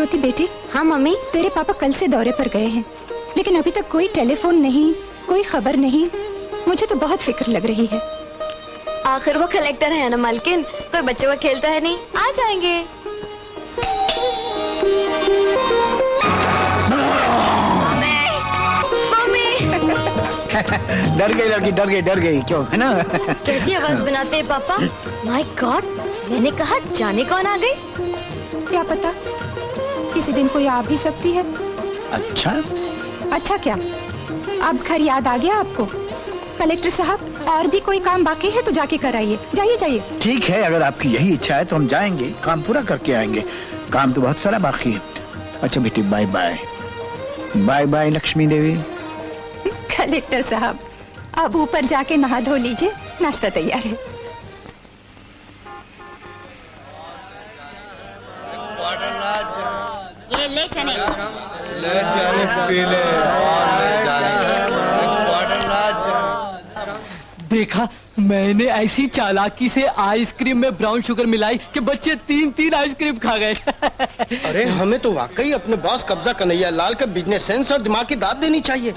ज्योति बेटी। हाँ मम्मी। तेरे पापा कल से दौरे पर गए हैं, लेकिन अभी तक कोई टेलीफोन नहीं, कोई खबर नहीं। मुझे तो बहुत फिक्र लग रही है। आखिर वो कलेक्टर है ना मालकिन, कोई बच्चे को खेलता है नहीं, आ जाएंगे। डर गई लड़की, डर गई क्यों, है ना? कैसी आवाज बनाते हैं पापा? माय गॉड, मैंने कहा जाने कौन आ गई। क्या पता, किसी दिन कोई आ भी सकती है। अच्छा क्या, अब घर याद आ गया आपको? कलेक्टर साहब, और भी कोई काम बाकी है तो जाके कराइए। जाइए जाइए। ठीक है, अगर आपकी यही इच्छा है तो हम जाएंगे, काम पूरा करके आएंगे। काम तो बहुत सारा बाकी है। अच्छा बेटी, bye bye. Bye bye Lakshmi Devi. Collector साहब, अब ऊपर जाके नहा धो लीजिए, नाश्ता तैयार है। ये ले चने। ले जाने पी ले, देखा, मैंने ऐसी चालाकी से आइसक्रीम में ब्राउन शुगर मिलाई कि बच्चे 3-3 आइसक्रीम खा गए। अरे हमें तो वाकई अपने बॉस कब्जा कन्हैया लाल का बिजनेस सेंस और दिमाग की दाद देनी चाहिए।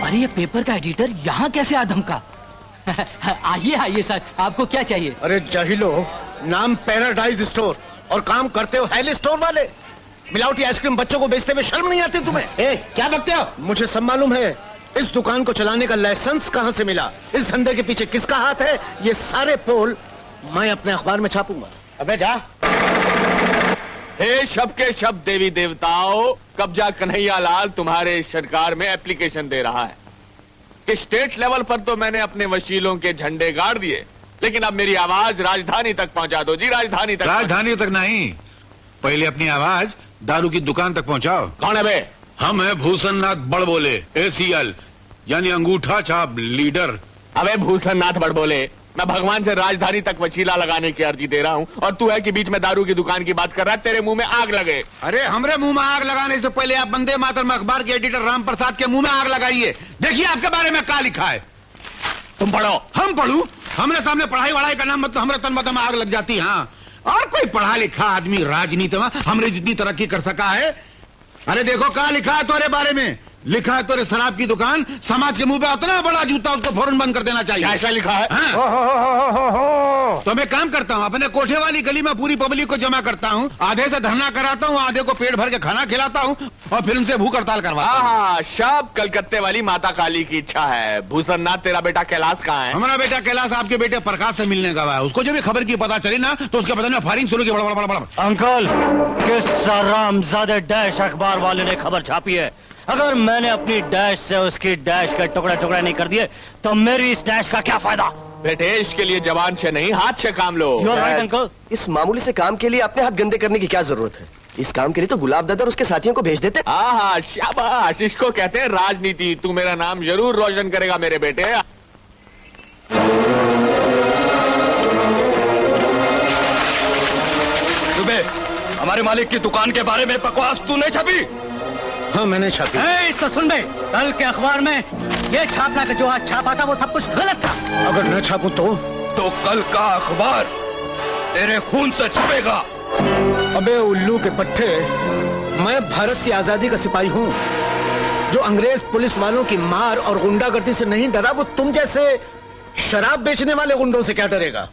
अरे ये पेपर का एडिटर यहाँ कैसे आ धमका? आइए सर, आपको क्या चाहिए? अरे जाहिलो, नाम पैराडाइज स्टोर और काम करते हो हेल स्टोर वाले। मिलावटी आइसक्रीम बच्चों को बेचते हुए शर्म नहीं आती तुम्हें? क्या बकते हो? मुझे सब मालूम है। इस दुकान को चलाने का लाइसेंस कहाँ से मिला, इस धंधे के पीछे किसका हाथ है, ये सारे पोल मैं अपने अखबार में छापूंगा। अबे जा। हे शब के शब देवी देवताओं, कब्जा कन्हैया लाल तुम्हारे सरकार में एप्लीकेशन दे रहा है कि स्टेट लेवल पर तो मैंने अपने वकीलों के झंडे गाड़ दिए, लेकिन अब मेरी आवाज राजधानी तक पहुंचा दो जी, राजधानी तक। राजधानी तक नहीं, पहले अपनी आवाज दारू की दुकान तक पहुंचाओ। कौन है बे? हम है भूषणनाथ बड़बोले, ACL यानी अंगूठा छाप लीडर। अबे भूषणनाथ बड़बोले, मैं भगवान से राजधानी तक वसीला लगाने की अर्जी दे रहा हूँ और तू है कि बीच में दारू की दुकान की बात कर रहा है, तेरे मुंह में आग लगे। अरे हमरे मुंह में आग लगाने से पहले आप वंदे मातरम अखबार के एडिटर राम प्रसाद के मुंह में आग लगाइए। देखिए आपके बारे में क्या लिखा है। तुम पढ़ो। हम पढ़ू? हमरे सामने पढ़ाई वढ़ाई का नाम मतलब हमरे तन मत में आग लग जाती। हाँ, और कोई पढ़ा लिखा आदमी राजनीति में हमरे जितनी तरक्की कर सका है? अरे देखो क्या लिखा है तुम्हारे बारे में। लिखा है तोरे शराब की दुकान, समाज के मुंह पे उतना बड़ा जूता, उसको फौरन बंद कर देना चाहिए। ऐसा लिखा है? हाँ। तो मैं काम करता हूँ, अपने कोठे वाली गली में पूरी पब्लिक को जमा करता हूँ, आधे से धरना कराता हूँ, आधे को पेट भर के खाना खिलाता हूँ और फिर उनसे भूख हड़ताल करवाता हूँ। हाँ, शब कलकत्ते वाली माता काली की इच्छा है। भूषणनाथ, तेरा बेटा कैलाश कहाँ है? हमारा बेटा कैलाश आपके बेटे प्रकाश से मिलने का है। उसको जब भी खबर की पता चली ना तो उसके बदले में फायरिंग शुरू की। बड़ा अंकल, किस रामजादे डैश अखबार वाले ने खबर छापी है? अगर मैंने अपनी डैश से उसकी डैश के टुकड़े टुकड़े नहीं कर दिए तो मेरी इस डैश का क्या फायदा? बेटे, इसके लिए जबान से नहीं हाथ से काम लो। You're right, uncle. इस मामूली से काम के लिए अपने हाथ गंदे करने की क्या जरूरत है? इस काम के लिए तो गुलाब दादा और उसके साथियों को भेज देते। हाँ, शाबाश, इसको कहते हैं राजनीति। तू मेरा नाम जरूर रोशन करेगा मेरे बेटे। सुबह हमारे मालिक की दुकान के बारे में बकवास तू नहीं छपी? हाँ, मैंने छापी। तो सुन बे, कल के अखबार में ये छापना कि जो आज छापा था वो सब कुछ गलत था। अगर न छापू तो कल का अखबार तेरे खून से छपेगा। अबे उल्लू के पट्टे, मैं भारत की आजादी का सिपाही हूँ। जो अंग्रेज पुलिस वालों की मार और गुंडागर्दी से नहीं डरा, वो तुम जैसे शराब बेचने वाले गुंडों से क्या डरेगा?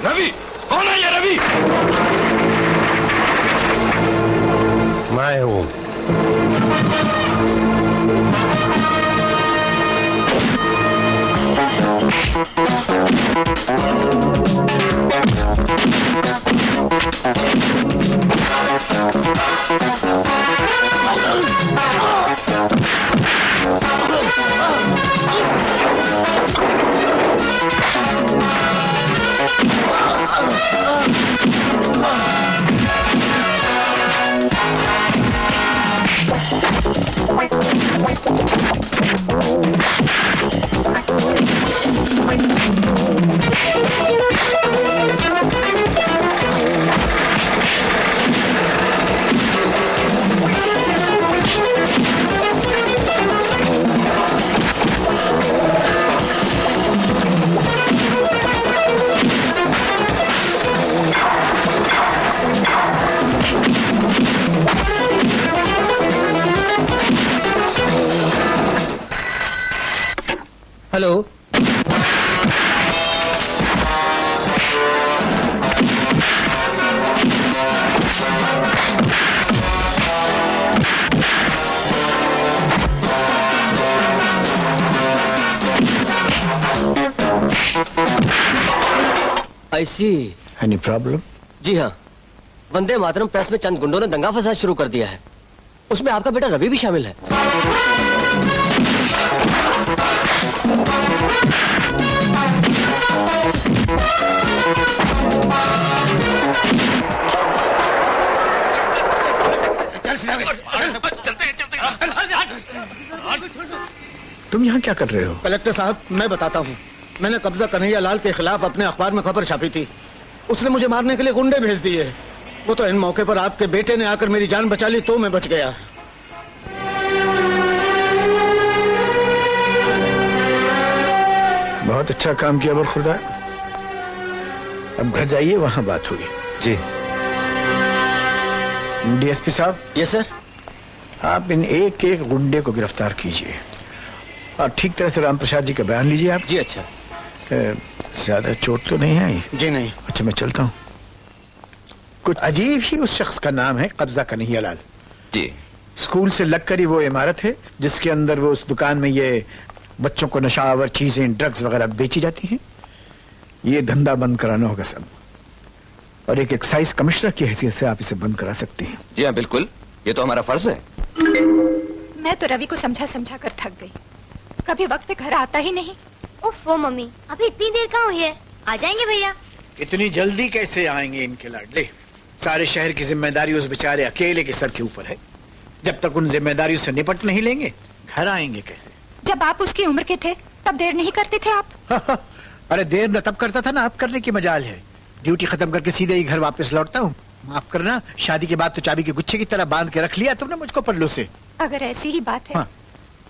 रवि, कौन है ये रवि? मैं हूँ। Hello. I see. Any problem? जी हाँ, वंदे मातरम प्रेस में चंद गुंडों ने दंगा फसाद शुरू कर दिया है। उसमें आपका बेटा रवि भी शामिल है। तुम यहाँ क्या कर रहे हो? कलेक्टर साहब, मैं बताता हूँ। मैंने कब्जा कन्हैया लाल के खिलाफ अपने अखबार में खबर छापी थी। उसने मुझे मारने के लिए गुंडे भेज दिए। वो तो इन मौके पर आपके बेटे ने आकर मेरी जान बचा ली तो मैं बच गया। बहुत अच्छा काम किया बरखुरदार। अब घर जाइए, वहां बात होगी। जी। डीएसपी साहब। Yes sir. आप इन एक एक गुंडे को गिरफ्तार कीजिए और ठीक तरह से राम प्रसाद जी का बयान लीजिए आप। जी अच्छा। ज्यादा चोट तो नहीं आई? जी नहीं। अच्छा, मैं चलता हूँ। कुछ अजीब ही उस शख्स का नाम है, कब्जा कन्हैया लाल। जी। स्कूल से लगकर ही वो इमारत है जिसके अंदर वो उस दुकान में ये बच्चों को नशावर चीजें, ड्रग्स वगैरह बेची जाती हैं। ये धंधा बंद कराना होगा सब, और एक एक्साइज कमिश्नर की हैसियत से आप इसे बंद करा सकते हैं। जी हाँ, बिल्कुल, ये तो हमारा फर्ज है। मैं तो रवि को समझा समझा कर थक गई। कभी वक्त पे घर आता ही नहीं। ओफो मम्मी, अभी इतनी देर कहाँ हुई है? आ जाएंगे भैया। इतनी जल्दी कैसे आएंगे इनके लाडले? सारे शहर की जिम्मेदारी उस बेचारे अकेले के सर के ऊपर है। जब तक उन जिम्मेदारियों से निपट नहीं लेंगे, घर आएंगे कैसे? जब आप उसकी उम्र के थे तब देर नहीं करते थे आप? अरे देर न तब करता था ना, अब करने की मजाल है। ड्यूटी खत्म करके सीधे ही घर वापस लौटता हूँ। माफ करना, शादी के बाद तो चाबी के गुच्छे की तरह बांध के रख लिया तुमने मुझको पल्लू से। अगर ऐसी ही बात है हाँ।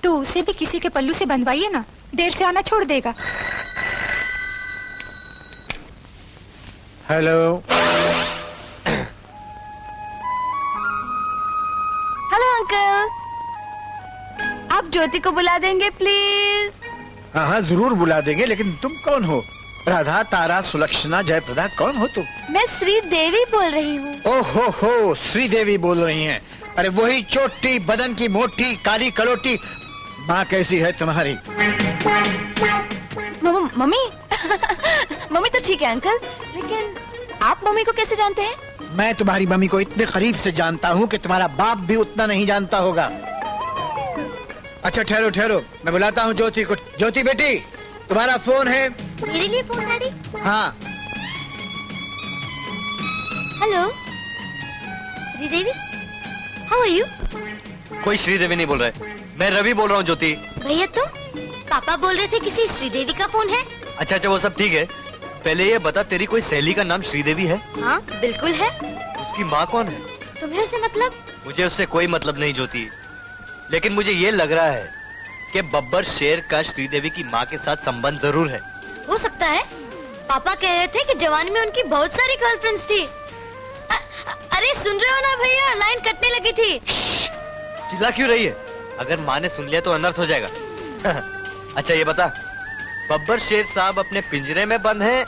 तो उसे भी किसी के पल्लू से बंधवाइए ना, देर से आना छोड़ देगा। हेलो। हेलो अंकल, आप ज्योति को बुला देंगे प्लीज? हाँ हाँ जरूर बुला देंगे, लेकिन तुम कौन हो? राधा, तारा, सुलक्षणा, जयप्रदा, कौन हो तुम? मैं श्रीदेवी बोल रही हूँ। ओहो हो, श्रीदेवी बोल रही हैं। अरे वही चोटी, बदन की मोटी, काली कलोटी। माँ कैसी है तुम्हारी? मम्मी मम्मी तो ठीक है अंकल, लेकिन आप मम्मी को कैसे जानते हैं? मैं तुम्हारी मम्मी को इतने करीब से जानता हूँ कि तुम्हारा बाप भी उतना नहीं जानता होगा। अच्छा ठहरो ठहरो, मैं बुलाता हूँ ज्योति को। ज्योति बेटी, तुम्हारा फोन है? मेरे लिए फोन डैडी? हाँ। Hello Sridevi, how are you? कोई श्रीदेवी नहीं बोल रहा है, मैं रवि बोल रहा हूँ। ज्योति भैया तुम? पापा बोल रहे थे किसी श्रीदेवी का फोन है। अच्छा अच्छा, वो सब ठीक है। पहले ये बता, तेरी कोई सहेली का नाम श्रीदेवी है? हाँ बिल्कुल है। उसकी माँ कौन है? तुम्हें उससे मतलब? मुझे उससे कोई मतलब नहीं ज्योति, लेकिन मुझे ये लग रहा है कि बब्बर शेर का श्रीदेवी की माँ के साथ संबंध जरूर है। हो सकता है। पापा कह रहे थे कि जवानी में उनकी बहुत सारी गर्लफ्रेंड्स थी। अरे सुन रहे हो ना भैया, लाइन कटने लगी थी। चिल्ला क्यों रही है? अगर माँ ने सुन लिया तो अनर्थ हो जाएगा। अच्छा ये बता, बब्बर शेर साहब अपने पिंजरे में बंद हैं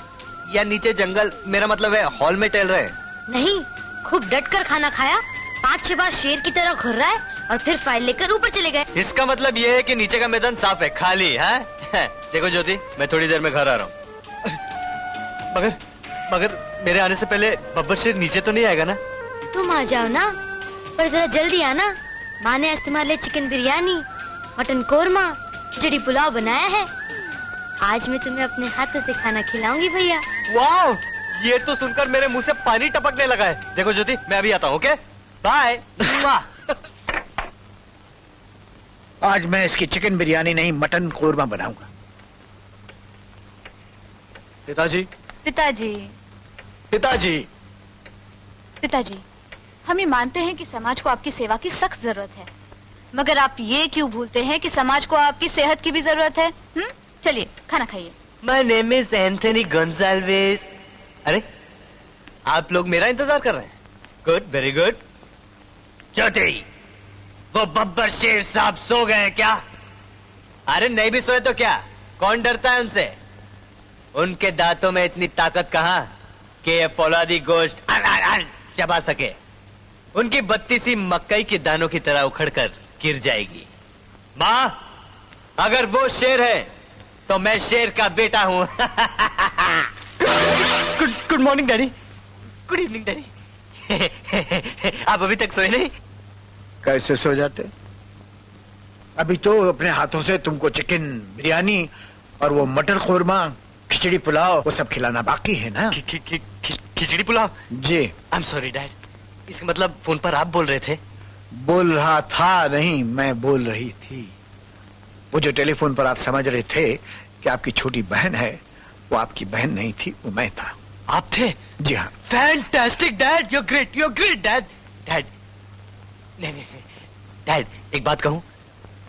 या नीचे जंगल, मेरा मतलब है हॉल में टहल रहे हैं? नहीं, खूब डट कर खाना खाया, 5-6 बार शेर की तरह घुर रहा है और फिर फाइल लेकर ऊपर चले गए। इसका मतलब ये है कि नीचे का मैदान साफ है, खाली है? देखो ज्योति, मैं थोड़ी देर में घर आ रहा हूँ। मगर मगर मेरे आने से पहले बब्बर शेर नीचे तो नहीं आएगा ना? तुम आ जाओ ना, पर जरा जल्दी आना। माँ ने आज तुम्हारे लिए चिकन बिरयानी, मटन कोरमा, खिचड़ी पुलाव बनाया है। आज मैं तुम्हें अपने हाथों से खाना खिलाऊंगी भैया। वाह, ये तो सुनकर मेरे मुंह से पानी टपकने लगा है। देखो ज्योति, मैं अभी आता हूँ। Okay bye. आज मैं इसकी चिकन बिरयानी नहीं, मटन कोरमा बनाऊंगा। पिताजी, पिताजी, पिताजी, पिताजी, हम ये मानते हैं कि समाज को आपकी सेवा की सख्त जरूरत है, मगर आप ये क्यों भूलते हैं कि समाज को आपकी सेहत की भी जरूरत है? चलिए खाना खाइए। My name is Anthony Gonsalves. अरे आप लोग मेरा इंतजार कर रहे हैं? Good, very good. ज्योति, वो बब्बर शेर साहब सो गए क्या? अरे नहीं भी सोए तो क्या, कौन डरता है उनसे? उनके दांतों में इतनी ताकत कहां कि ये फौलादी गोश्त चबा सके। उनकी बत्ती सी मकई के दानों की तरह उखड़कर गिर जाएगी। मां, अगर वो शेर है तो मैं शेर का बेटा हूं। Good morning daddy. Good evening daddy. आप अभी तक सोए नहीं? कैसे सो जाते? अभी तो अपने हाथों से तुमको चिकन बिरयानी और वो मटर खोरमा, खिचड़ी पुलाव, वो सब खिलाना बाकी है ना? खिचड़ी पुलाव? जी। I am sorry dad. इसका मतलब फोन पर आप बोल रहे थे? बोल रहा था नहीं, मैं बोल रही थी। वो जो टेलीफोन पर आप समझ रहे थे कि आपकी छोटी बहन है, वो आपकी बहन नहीं थी, वो मैं था। आप थे? जी हाँ। Fantastic dad, you're great dad. Dad नहीं डैड, एक बात कहूं,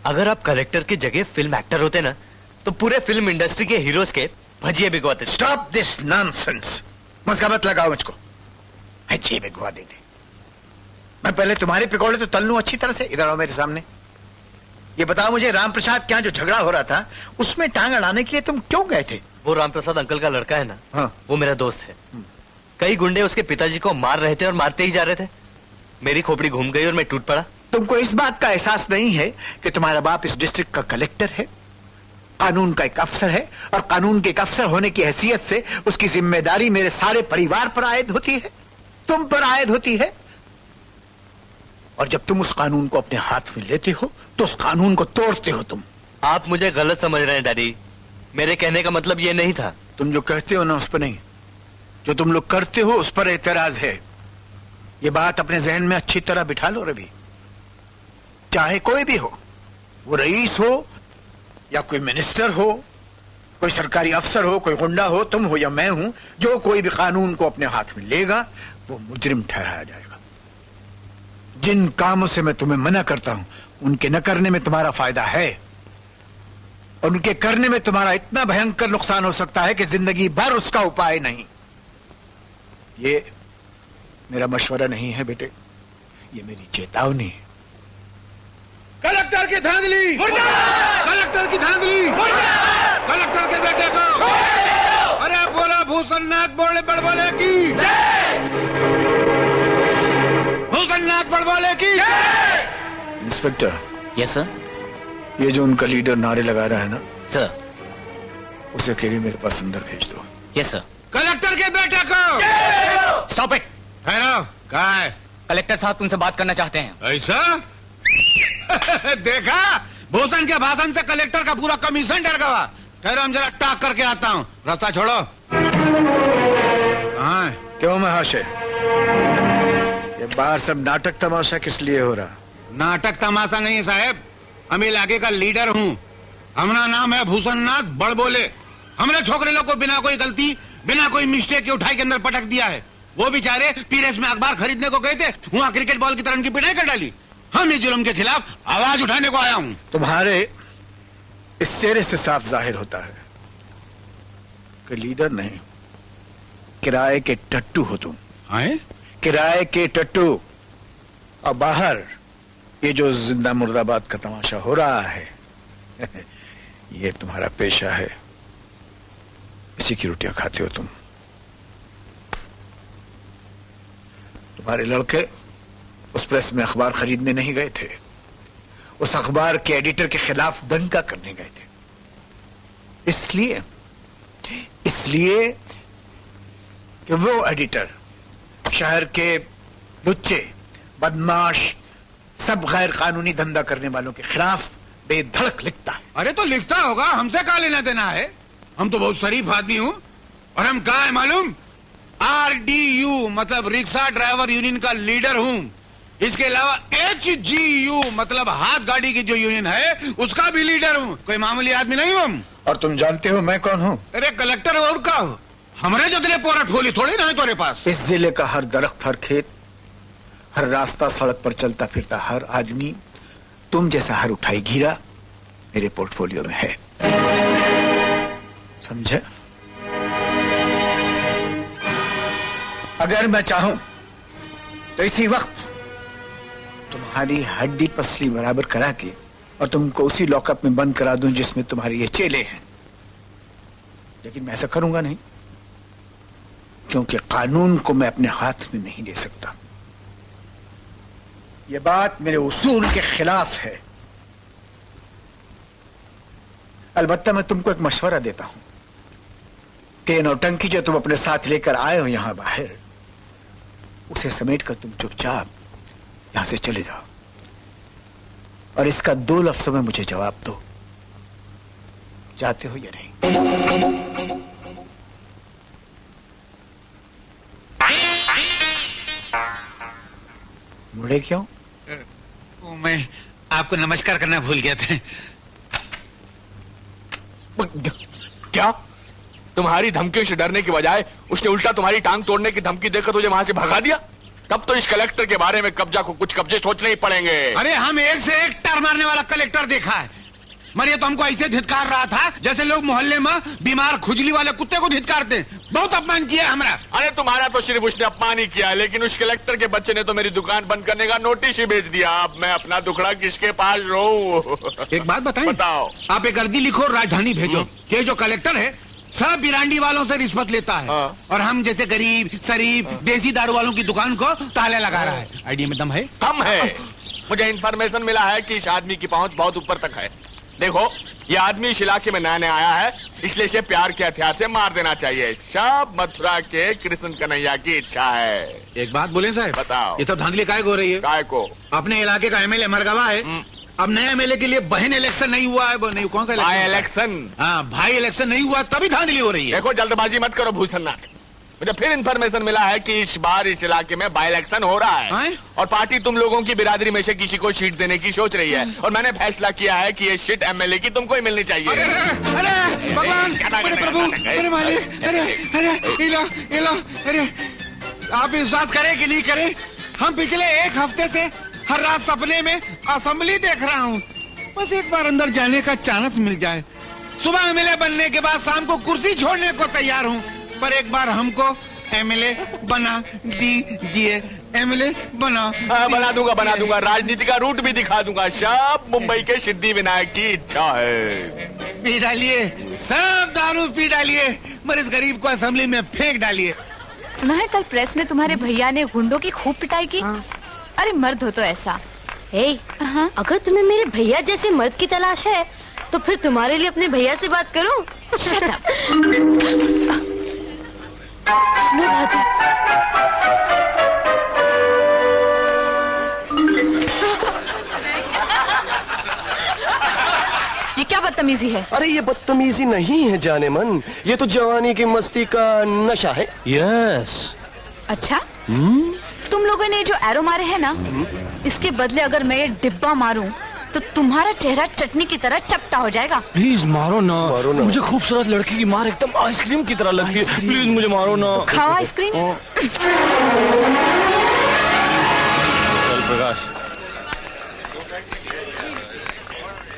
अगर आप कलेक्टर की जगह फिल्म एक्टर होते ना, तो पूरे फिल्म इंडस्ट्री के हीरोज के भजिए भिगवाते। Stop this nonsense. मस्का मत लगाओ मुझको। भजिए भिगवा देते? मैं पहले तुम्हारे पकौड़े तो तल लूं अच्छी तरह से। इधर आओ मेरे सामने। ये बताओ मुझे, राम प्रसाद क्या जो झगड़ा हो रहा था उसमें टांग अड़ाने के लिए तुम क्यों गए थे? वो राम प्रसाद अंकल का लड़का है ना? हाँ। वो मेरा दोस्त है। कई गुंडे उसके पिताजी को मार रहे थे और मारते ही जा रहे थे। मेरी खोपड़ी घूम गई और मैं टूट पड़ा। तुमको इस बात का एहसास नहीं है कि तुम्हारा बाप इस डिस्ट्रिक्ट का कलेक्टर है, कानून का एक अफसर है, और कानून के एक अफसर होने की हैसियत से उसकी जिम्मेदारी मेरे सारे परिवार पर आयद होती है, तुम पर आयद होती है। और जब तुम उस कानून को अपने हाथ में लेते हो तो उस कानून को तोड़ते हो तुम। आप मुझे गलत समझ रहे हैं डैडी। मेरे कहने का मतलब ये नहीं था। तुम जो कहते हो ना उस पर नहीं, जो तुम लोग करते हो उस पर एतराज है। ये बात अपने जहन में अच्छी तरह बिठा लो रवि। चाहे कोई भी हो, वो रईस हो या कोई मिनिस्टर हो, कोई सरकारी अफसर हो, कोई गुंडा हो, तुम हो या मैं हूं, जो कोई भी कानून को अपने हाथ में लेगा वो मुजरिम ठहराया जाएगा। जिन कामों से मैं तुम्हें मना करता हूं उनके न करने में तुम्हारा फायदा है, और उनके करने में तुम्हारा इतना भयंकर नुकसान हो सकता है कि जिंदगी भर उसका उपाय नहीं। ये मेरा मशवरा नहीं है बेटे, ये मेरी चेतावनी है। कलेक्टर की धांधली! कलेक्टर की धांधली! कलेक्टर के बेटे को! अरे बोला भूषणनाथ बोले बड़बोले की! भूषणनाथ बड़बोले की! इंस्पेक्टर। Yes sir. ये जो उनका लीडर नारे लगा रहा है ना सर, उसे अकेले मेरे पास अंदर भेज दो। Yes sir. कलेक्टर के बेटे को! Stop it. ठहरो, कहा है? कलेक्टर साहब तुमसे बात करना चाहते हैं। ऐसा? देखा, भूषण के भाषण से कलेक्टर का पूरा कमीशन डर गया। ठहरो, हम जरा टाक करके आता हूँ। रास्ता छोड़ो। हाँ, क्यों महाशय, ये बाहर सब नाटक तमाशा किस लिए हो रहा? नाटक तमाशा नहीं साहब, हम इलाके का लीडर हूँ। हमारा नाम है भूषणनाथ बड़बोले। हमने छोकरे लोग को बिना कोई गलती, बिना कोई मिस्टेक के उठाई के अंदर पटक दिया है। वो बेचारे पीरेस में अखबार खरीदने को गए थे, वहाँ क्रिकेट बॉल की तरह उनकी पिटाई कर डाली। हम इस जुल्म के खिलाफ आवाज उठाने को आया हूँ। तुम्हारे इस चेहरे से साफ जाहिर होता है कि लीडर नहीं, किराए के टट्टू हो तुम। आए? किराए के टट्टू। और बाहर ये जो जिंदा मुर्दाबाद का तमाशा हो रहा है ये तुम्हारा पेशा है, इसी की रोटियां खाते हो तुम। तुम्हारे लड़के उस प्रेस में अखबार खरीदने नहीं गए थे, उस अखबार के एडिटर के खिलाफ दंगा करने गए थे। इसलिए कि वो एडिटर शहर के लुच्चे, बदमाश, सब गैर कानूनी धंधा करने वालों के खिलाफ बेधड़क लिखता है। अरे तो लिखता होगा, हमसे क्या लेना देना है? हम तो बहुत शरीफ आदमी हूँ। और हम क्या है मालूम? RDU मतलब रिक्शा ड्राइवर यूनियन का लीडर हूँ। इसके अलावा HGU मतलब हाथ गाड़ी की जो यूनियन है उसका भी लीडर हूँ। कोई मामूली आदमी नहीं हूँ। और तुम जानते हो मैं कौन हूँ? अरे कलेक्टर और क्या हो? हमारे जो तेरे पोरा ठोली थोड़ी ना है तुम्हारे पास। इस जिले का हर दरख्त, हर खेत, हर रास्ता, सड़क पर चलता फिरता हर आदमी, तुम जैसा हर उठाई घीरा मेरे पोर्टफोलियो में है। समझे? अगर मैं चाहूं तो इसी वक्त तुम्हारी हड्डी पसली बराबर करा के और तुमको उसी लॉकअप में बंद करा दूं जिसमें तुम्हारे ये चेले हैं। लेकिन मैं ऐसा करूंगा नहीं, क्योंकि कानून को मैं अपने हाथ में नहीं ले सकता। यह बात मेरे उसूल के खिलाफ है। अलबत्ता मैं तुमको एक मशवरा देता हूं कि नौटंकी जो तुम अपने साथ लेकर आए हो यहां बाहर, उसे समेटकर तुम चुपचाप यहां से चले जाओ और इसका 2 लफ्जों में मुझे जवाब दो, चाहते हो या नहीं? मुड़े क्यों? मैं आपको नमस्कार करना भूल गया था। क्या? तुम्हारी धमकियों से डरने की बजाय उसने उल्टा तुम्हारी टांग तोड़ने की धमकी देकर तुझे वहां से भगा दिया? तब तो इस कलेक्टर के बारे में कुछ कब्जे सोचने ही पड़ेंगे। अरे हम एक से एक टार मारने वाला कलेक्टर देखा है, मगर तो हमको ऐसे धिक्कार रहा था जैसे लोग मोहल्ले में बीमार खुजली वाले कुत्ते को धिक्कारते। बहुत अपमान किया हमारा। अरे तुम्हारा तो सिर्फ उसने अपमान ही किया, लेकिन उस कलेक्टर के बच्चे ने तो मेरी दुकान बंद करने का नोटिस ही भेज दिया। अब मैं अपना दुखड़ा किसके पास रोऊं? एक बात बताएं? बताओ। आप एक अर्जी लिखो, राजधानी भेजो कि जो कलेक्टर है सब बिरांडी वालों से रिश्वत लेता है और हम जैसे गरीब शरीफ देसी दारू वालों की दुकान को ताला लगा रहा है। आइडिया में दम है? दम है। मुझे इन्फॉर्मेशन मिला है कि इस आदमी की पहुंच बहुत ऊपर तक है। देखो, ये आदमी इस इलाके में नया नया आया है, इसलिए इसे प्यार के हथियार से मार देना चाहिए। सब मथुरा के कृष्ण कन्हैया की इच्छा है। एक बात बोले साहब? बताओ। ये सब धांधली काय को हो रही है? काय को? अपने इलाके का एमएलए मर गवा है, अब नए एमएलए के लिए बहन इलेक्शन नहीं हुआ है। वो नहीं, कौन सा भाई इलेक्शन? हाँ, भाई इलेक्शन नहीं हुआ तभी धांधली हो रही है। देखो, जल्दबाजी मत करो भूषणनाथ। मुझे फिर इन्फॉर्मेशन मिला है कि इस बार इस इलाके में बाई इलेक्शन हो रहा है और पार्टी तुम लोगों की बिरादरी में से किसी को सीट देने की सोच रही है और मैंने फैसला किया है कि ये सीट एमएलए की तुमको ही मिलनी चाहिए। अरे भगवान, अरे प्रभु, अरे मालिक, अरे अरे आप विश्वास करें कि नहीं करें, हम पिछले 1 हफ्ते से हर रात सपने में असेंबली देख रहा हूँ। बस एक बार अंदर जाने का चांस मिल जाए। सुबह एमएलए बनने के बाद शाम को कुर्सी छोड़ने को तैयार हूँ, पर एक बार हमको एमएलए बना दीजिए। एमएलए बना दूंगा। राजनीति का रूट भी दिखा दूंगा। सब मुंबई के सिद्धि विनायक की इच्छा है। पी डालिए, सब दारू पी डालिए, मगर इस गरीब को असेंबली में फेंक डालिए। सुना है कल प्रेस में तुम्हारे भैया ने गुंडों की खूब पिटाई की? अरे मर्द हो तो ऐसा। अगर तुम्हें मेरे भैया जैसे मर्द की तलाश है तो फिर तुम्हारे लिए अपने भैया से बात करूं? Shut up. लो भाभी। ये क्या बदतमीजी है? अरे ये बदतमीजी नहीं है जाने मन, ये तो जवानी की मस्ती का नशा है। यस। अच्छा, तुम लोगों ने जो एरो मारे हैं ना, इसके बदले अगर मैं ये डिब्बा मारूं तो तुम्हारा चेहरा चटनी की तरह चपटा हो जाएगा। प्लीज मारो ना, मुझे खूबसूरत लड़की की मार एकदम आइसक्रीम की तरह लगती है। प्लीज मुझे मारो ना। तो खाओ आइसक्रीम। चल Prakash.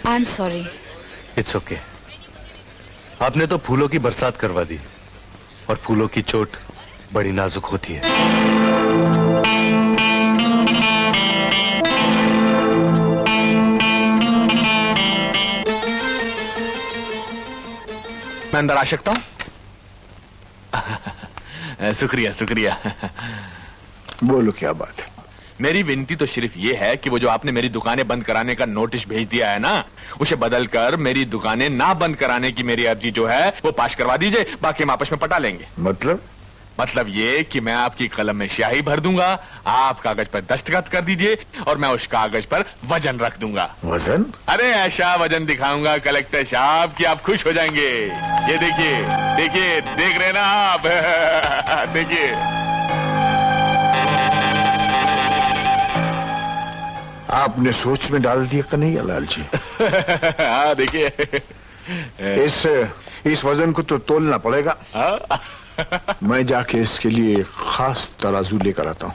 I am sorry. It's okay. आपने तो फूलों की बरसात करवा दी और फूलों की चोट बड़ी नाजुक होती है। मैं अंदर आ सकता हूं? शुक्रिया। बोलो क्या बात है? मेरी विनती तो सिर्फ ये है कि वो जो आपने मेरी दुकानें बंद कराने का नोटिस भेज दिया है ना, उसे बदलकर मेरी दुकानें ना बंद कराने की मेरी अर्जी जो है वो पास करवा दीजिए। बाकी हम आपस में पटा लेंगे। मतलब ये कि मैं आपकी कलम में स्याही भर दूंगा, आप कागज पर दस्तखत कर दीजिए और मैं उस कागज पर वजन रख दूंगा। वजन? अरे ऐसा वजन दिखाऊंगा कलेक्टर साहब कि आप खुश हो जाएंगे। ये देखिए, देख रहे ना आप? देखिए। आपने सोच में डाल दिया कन्हैया लाल जी। हाँ, देखिए। इस वजन को तो तोलना पड़ेगा। मैं जाके इसके लिए खास तराजू लेकर आता हूँ।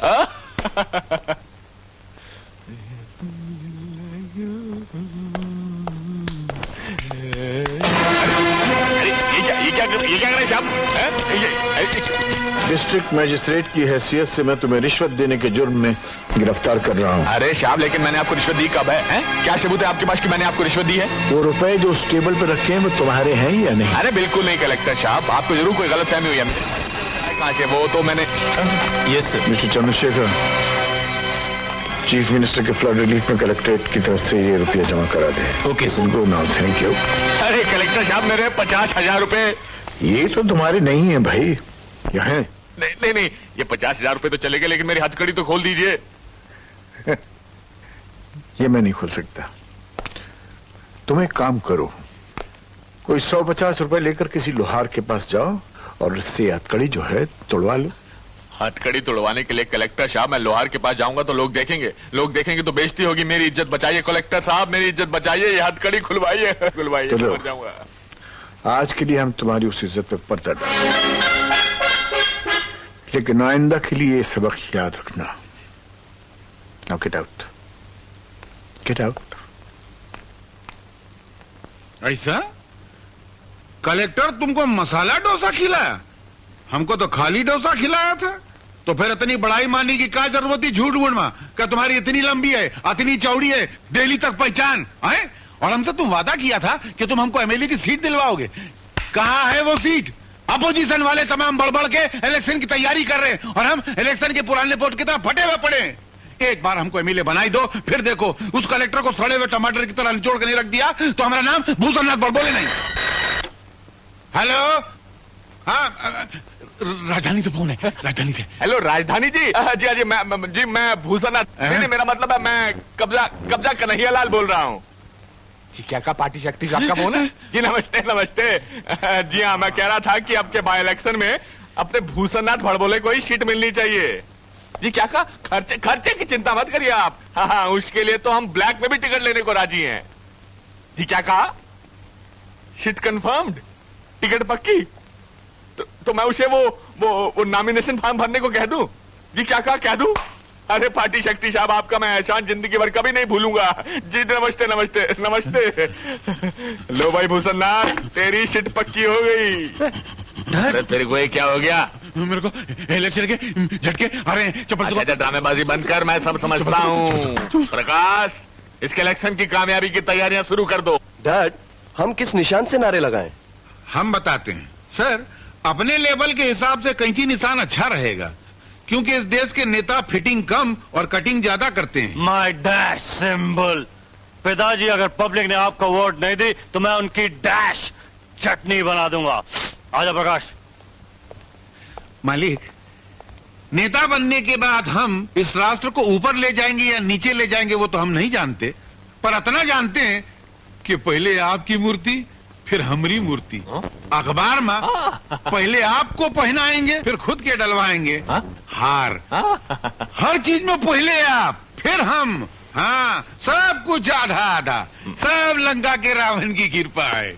ये क्या कर रहे साहब? डिस्ट्रिक्ट मजिस्ट्रेट की हैसियत से मैं तुम्हें रिश्वत देने के जुर्म में गिरफ्तार कर रहा हूँ। अरे साहब, लेकिन मैंने आपको रिश्वत दी कब है? क्या सबूत है आपके पास कि मैंने आपको रिश्वत दी है? वो रुपए जो उस टेबल पर रखे हैं वो तुम्हारे हैं या नहीं? अरे बिल्कुल नहीं कलेक्टर साहब, आपको जरूर कोई गलतफहमी हुई है। कहाँ से? वो तो मैंने yes mister Chandrashekhar, chief minister के फ्लड रिलीफ में कलेक्ट्रेट की तरफ से ये रुपया जमा करा दे। ओके सिंगो नाउ, थैंक यू। अरे कलेक्टर साहब, मेरे 50,000 रुपए। ये तो तुम्हारे नहीं है भाई, यहाँ है। नहीं, ये 50,000 रुपए तो चले गए, लेकिन मेरी हथकड़ी तो खोल दीजिए। ये मैं नहीं खोल सकता। तुम एक काम करो, कोई 150 रुपए लेकर किसी लोहार के पास जाओ और उससे हथकड़ी जो है तोड़वा लो। हथकड़ी तोड़वाने के लिए कलेक्टर साहब मैं लोहार के पास जाऊंगा तो लोग देखेंगे तो बेइज्जती होगी। मेरी इज्जत बचाइए कलेक्टर साहब, मेरी इज्जत बचाइए, ये हथकड़ी खुलवाइए। मर जाऊंगा। आज के लिए हम तुम्हारी उस इज्जत पे पर्दा डालेंगे, लेकिन आइंदा के लिए ये सबक याद रखना। Now get out, get out. ऐसा? कलेक्टर तुमको मसाला डोसा खिलाया? हमको तो खाली डोसा खिलाया था। तो फिर इतनी बड़ाई मानने की क्या जरूरत थी झूठ मूठ में? क्या तुम्हारी इतनी लंबी है, इतनी चौड़ी है, दिल्ली तक पहचान है? और हमसे तुम वादा किया था कि तुम हमको एमएलए की सीट दिलवाओगे। कहाँ है वो सीट? अपोजिशन वाले तमाम बढ़ के इलेक्शन की तैयारी कर रहे हैं और हम इलेक्शन के पुराने वोट की तरह फटे हुए पड़े। एक बार हमको एमएलए बनाई दो, फिर देखो उस कलेक्टर को सड़े हुए टमाटर की तरह निचोड़ के नहीं रख दिया तो हमारा नाम भूषण नाथ बड़बोले नहीं। हेलो, हाँ राजधानी से फोन है, राजधानी से। हेलो राजधानी जी। जी मैं भूषण नाथ, नहीं मेरा मतलब है मैं कब्जा कन्हैयालाल बोल रहा हूँ। जी क्या का पार्टी शक्ति आपका फोन है? जी नमस्ते। जी हाँ, मैं कह रहा था कि आपके बाई इलेक्शन में अपने भूषण नाथ बड़बोले को ही सीट मिलनी चाहिए। जी क्या का खर्चे की चिंता मत करिए आप। हाँ, उसके लिए तो हम ब्लैक में भी टिकट लेने को राजी हैं। जी क्या कहा? सीट कंफर्म्ड, टिकट पक्की? तो मैं उसे वो नॉमिनेशन फॉर्म भरने को कह दूं? जी क्या कहा, कह दूं? अरे पार्टी शक्ति साहब, आपका मैं एहसान जिंदगी भर कभी नहीं भूलूंगा। जी नमस्ते। लो भाई भूषण नाथ, तेरी सीट पक्की हो गई। अरे तेरे को ये क्या हो गया? मेरे को इलेक्शन के झटके आ रहे हैं। अच्छा, ड्रामेबाजी बंद कर, मैं सब समझता हूँ। प्रकाश, इसके इलेक्शन की कामयाबी की तैयारियां शुरू कर दो। डैड, हम किस निशान से नारे लगाएं? हम बताते हैं सर। अपने लेवल के हिसाब से कैंची निशान अच्छा रहेगा, क्योंकि इस देश के नेता फिटिंग कम और कटिंग ज्यादा करते हैं। My dash symbol. पिताजी, अगर पब्लिक ने आपको वोट नहीं दी तो मैं उनकी डैश चटनी बना दूंगा। आजा प्रकाश। मालिक, नेता बनने के बाद हम इस राष्ट्र को ऊपर ले जाएंगे या नीचे ले जाएंगे वो तो हम नहीं जानते, पर इतना जानते हैं कि पहले आपकी मूर्ति, फिर हमारी मूर्ति अखबार में पहले आपको पहनाएंगे, फिर खुद के डलवाएंगे हार। हर चीज में पहले आप, फिर हम। हाँ, सब कुछ आधा आधा, सब लंका के रावण की कृपा है।